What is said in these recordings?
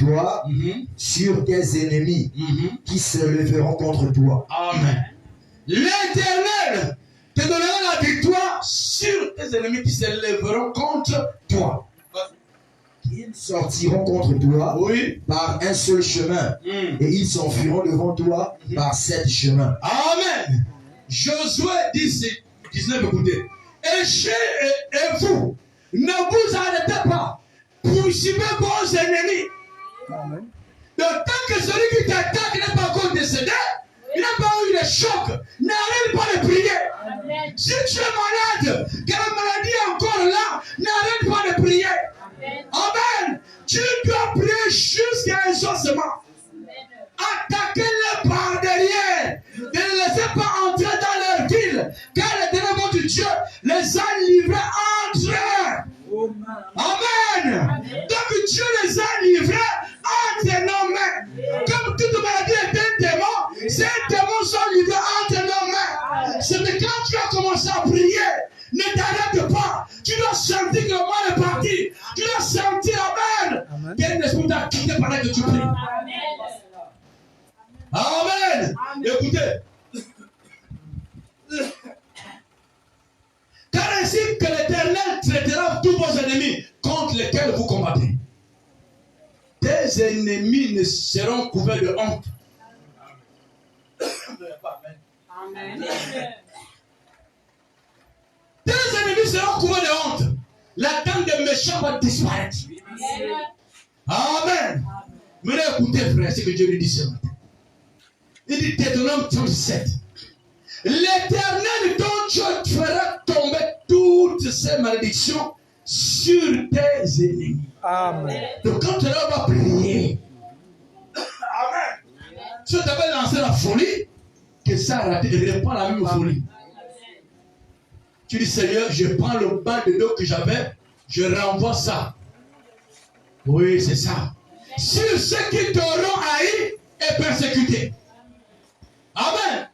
toi sur tes ennemis qui se lèveront contre toi. Amen. L'Éternel te donnera la victoire sur tes ennemis qui se lèveront contre toi. Ils sortiront contre toi par un seul chemin et ils s'enfuiront devant toi par 7 chemins. Amen. Josué 19, écoutez. Et vous, ne vous arrêtez pas. Poursuivez vos ennemis. Amen. De tant que celui qui t'attaque n'est pas encore décédé, il n'a pas eu de choc. N'arrête pas de prier. Amen. Si tu es malade, que la maladie est encore là, n'arrête pas de prier. Amen. Amen. Tu dois prier jusqu'à un exaucement. Attaquez-les par derrière. Ne les laissez pas entrer dans leur ville. Car l'Éternel votre Dieu les a livrés entre eux. Amen. Donc Dieu les a livrés entre nos mains. Comme toute maladie est un démon, ces démons sont livrés entre nos mains. C'est que quand tu as commencé à prier, ne t'arrête pas. Tu dois sentir que le mal est parti. Tu dois sentir, Amen, qu'il y a un esprit t'a quitté pendant que tu pries. Amen. Écoutez. Car ainsi que l'Éternel traitera tous vos ennemis contre lesquels vous combattez. Tes ennemis ne seront couverts de honte. Amen. Tes ennemis seront couverts de honte. La tente des méchants va disparaître. Amen. Mais écoutez, frère, ce que Dieu lui dit ce matin. Il dit Deutéronome 37. L'Éternel ton Dieu fera tomber toutes ces malédictions sur tes ennemis. Amen. Donc quand tu vas prier, Amen. Si tu avais lancé la folie, que ça a raté, il reprend la même folie. Tu dis Seigneur, je prends le bas de dos que j'avais, je renvoie ça. Oui, c'est ça. Sur ceux qui t'auront haï et persécuté. Amen.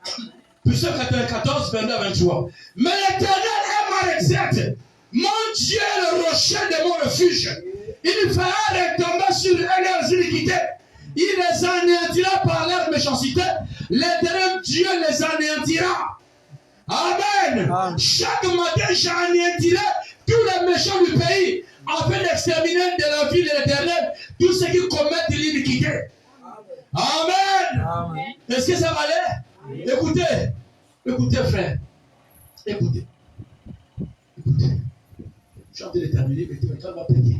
Psaume 94, 22 à 23. Mais l'Éternel est ma retraite. Mon Dieu est le rocher de mon refuge. Il fera retomber sur eux leurs iniquités. Il les anéantira par leur méchanceté. L'Éternel Dieu les anéantira. Amen. Amen. Chaque matin, j'anéantirai tous les méchants du pays afin d'exterminer de la vie de l'Éternel tous ceux qui commettent l'iniquité. Amen. Amen. Est-ce que ça va aller? Oui. Écoutez, écoutez frère, écoutez, écoutez. Je suis en train de terminer, mais quelqu'un va prier.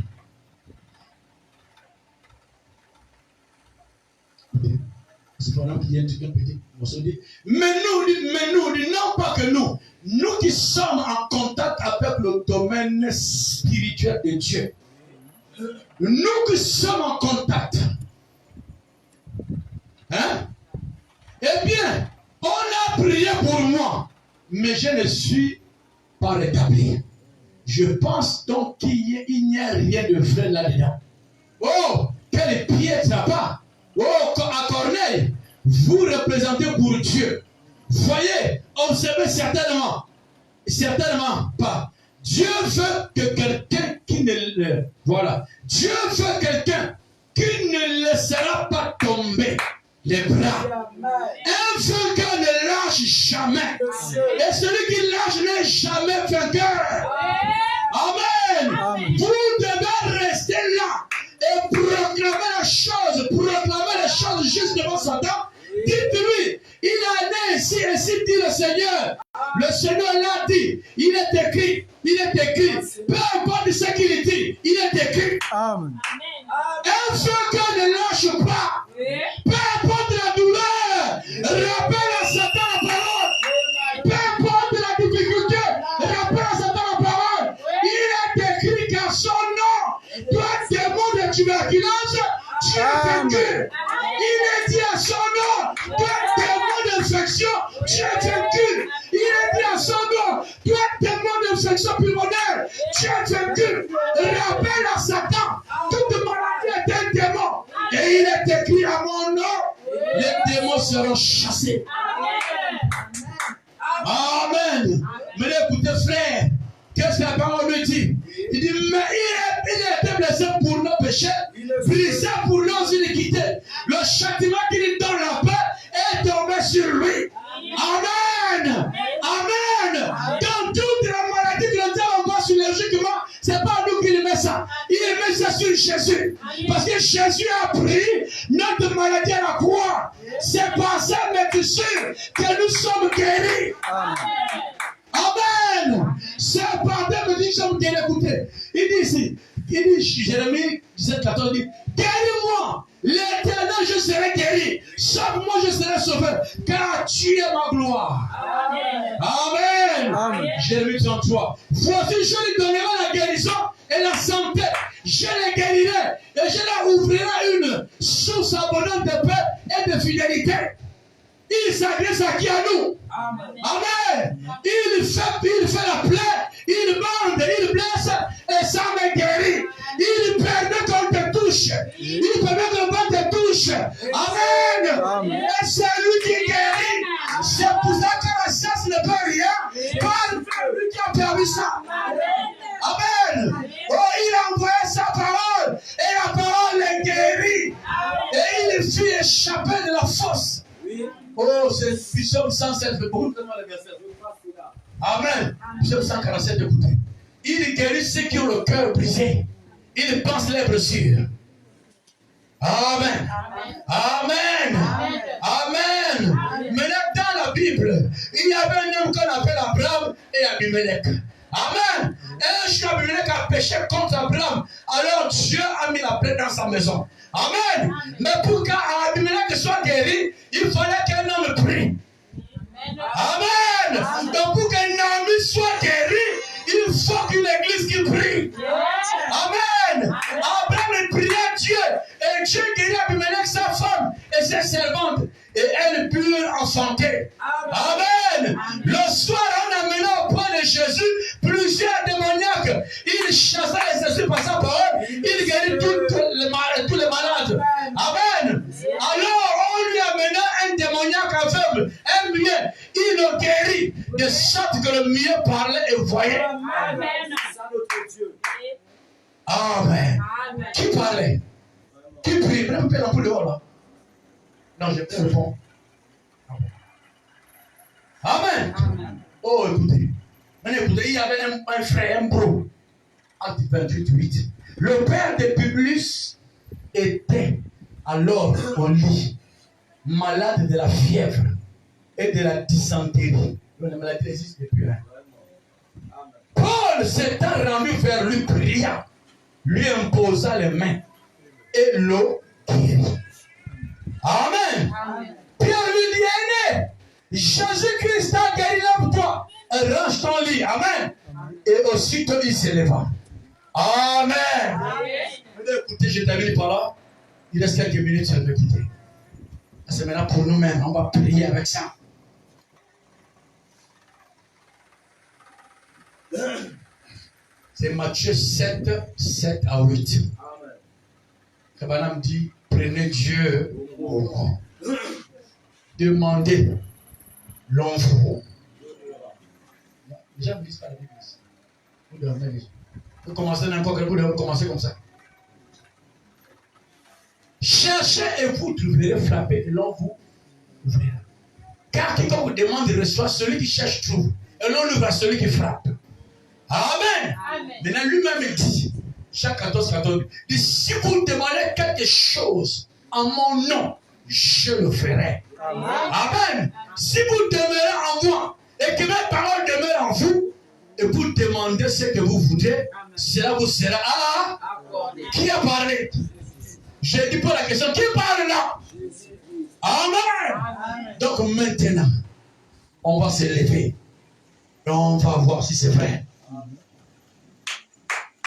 C'est pendant qu'il y a un truc un petit morceau dit. Mais nous, non pas que nous qui sommes en contact avec le domaine spirituel de Dieu, nous qui sommes en contact, hein? Eh bien, on a prié pour moi, mais je ne suis pas rétabli. Je pense donc qu'il n'y a rien de vrai là-dedans. Oh, quel piètre là-bas! Oh, à Corneille, vous représentez pour Dieu. Voyez, observez certainement pas. Dieu veut que quelqu'un qui ne... Voilà. Dieu veut quelqu'un qui ne laissera pas tomber les bras. Un vainqueur ne lâche jamais. Et celui qui lâche n'est jamais vainqueur. Amen. Amen. Vous devez rester là et proclamer les choses juste devant Satan. Dites-lui, il a né ici, ainsi dit le Seigneur. Le Seigneur l'a dit. Il est écrit. Peu importe ce qu'il dit, il est écrit. Amen. Un vainqueur ne lâche pas. Peu importe la douleur, rappelle à Satan la parole. Peu importe la difficulté, rappelle à Satan la parole. Il est écrit qu'à son nom, toi, démon de tuberculose, tu es vaincu. Il est dit à son nom, toi, démon d'infection, tu es vaincu. Il est dit à son nom, toi, démon d'infection pulmonaire, tu es vaincu. Rappelle à Satan, toute maladie est un démon. Et il est écrit à mon nom, les démons seront chassés. Amen. Mais écoutez, frère, qu'est-ce que la parole nous dit? Il dit, mais il a été blessé pour nos péchés, brisé pour nos iniquités. Le châtiment qui lui donne la paix est tombé sur lui. Amen. Amen. Dans toute la maladie que le diable envoie psychologiquement, c'est pas nous qui le met ça. Il met ça sur Jésus. Parce que Jésus a pris notre maladie à la croix. C'est par sa médecine que nous sommes guéris. Amen. C'est par des médecines que nous sommes guéris. Écoutez, il dit ici, Jérémie 17, 14, il dit, guéris-moi. L'Éternel, je serai guéri. Sauve-moi, je serai sauvé. Car tu es ma gloire. Amen. Amen. Jérémie 33. Voici, je lui donnerai la guérison et la santé. Je les guérirai et je leur ouvrirai une source abondante de paix et de fidélité. Il s'adresse à qui? À nous. Amen. Amen. Il fait la plaie, il bande, il blesse et ça me guérit. Il permet qu'on te touche. Il permet que le vent te touche. Amen. Amen. Et c'est lui qui guérit. C'est pour ça que la science ne peut rien. Par lui qui a permis ça. Amen. Oh, il a envoyé sa parole et la parole est guérie. Et il fit échapper de la fosse. Oh, c'est Psaume 107. Amen. Psaume 147, écoutez. Il guérit ceux qui ont le cœur brisé. Il pense les blessures. Amen. Amen. Amen. Amen. Maintenant, dans la Bible, il y avait un homme qu'on appelle Abraham et Abimelech. Amen. Et un jour, Abimelech a péché contre Abraham. Alors Dieu a mis la plaie dans sa maison. Amen. Mais pour qu'Abimelech soit guéri, il fallait qu'un homme prie. Amen. Donc pour qu'un homme soit guéri, il faut qu'une église qui prie. Amen. Abraham priait Dieu. Et Dieu guérit Abimelech, sa femme et ses servantes. Et elles purent enfanter. Amen. Le soir, en amenant au point de Jésus plusieurs démoniaques. Il chassa les esprits par sa parole. Il guérit tous les malades. Amen. Alors, on lui amena un démoniaque aveugle, un muet. Il le guérit de sorte que le muet parlait et voyait. Amen. Amen. Qui parlait? Qui prie? Même pas l'ampoule dehors là. Non, j'ai pas le fond. Amen. Oh, écoutez. Maintenant, écoutez, il y avait un frère, un bro. Acte 28:8. Le père de Publius était alors au lit, malade de la fièvre et de la dysenterie. La maladie existe depuis. Paul s'étant rendu vers lui, pria, lui imposa les mains et l'eau guérit. Amen. Amen. Pierre lui dit, aîné, Jésus-Christ a guéri là pour toi. Range ton lit. Amen. Et aussitôt il s'éleva. Amen. Amen. Écoutez, je termine par là. Il reste quelques minutes, je vais écouter. C'est maintenant pour nous-mêmes. On va prier avec ça. C'est Matthieu 7, 7 à 8. Kabanam dit, prenez Dieu au mot. Demandez, l'on vous. Les gens me disent pas la Bible. Vous dormez. Vous commencez n'importe quel bout, vous commencez comme ça. Cherchez et vous trouverez, frappez et l'on vous ouvrira. Car quiconque vous demande, reçoit, celui qui cherche trouve. Et l'on ouvre à celui qui frappe. Amen. Amen. Maintenant lui-même dit, Jacques 14, 14, dit, si vous demandez quelque chose en mon nom, je le ferai. Amen. Amen. Si vous demeurez en moi et que mes paroles demeurent en vous, et vous demandez ce que vous voudrez, cela vous sera accordé. Qui a parlé? Je dis pas la question, qui parle là? Amen. Amen. Donc maintenant, on va se lever et on va voir si c'est vrai.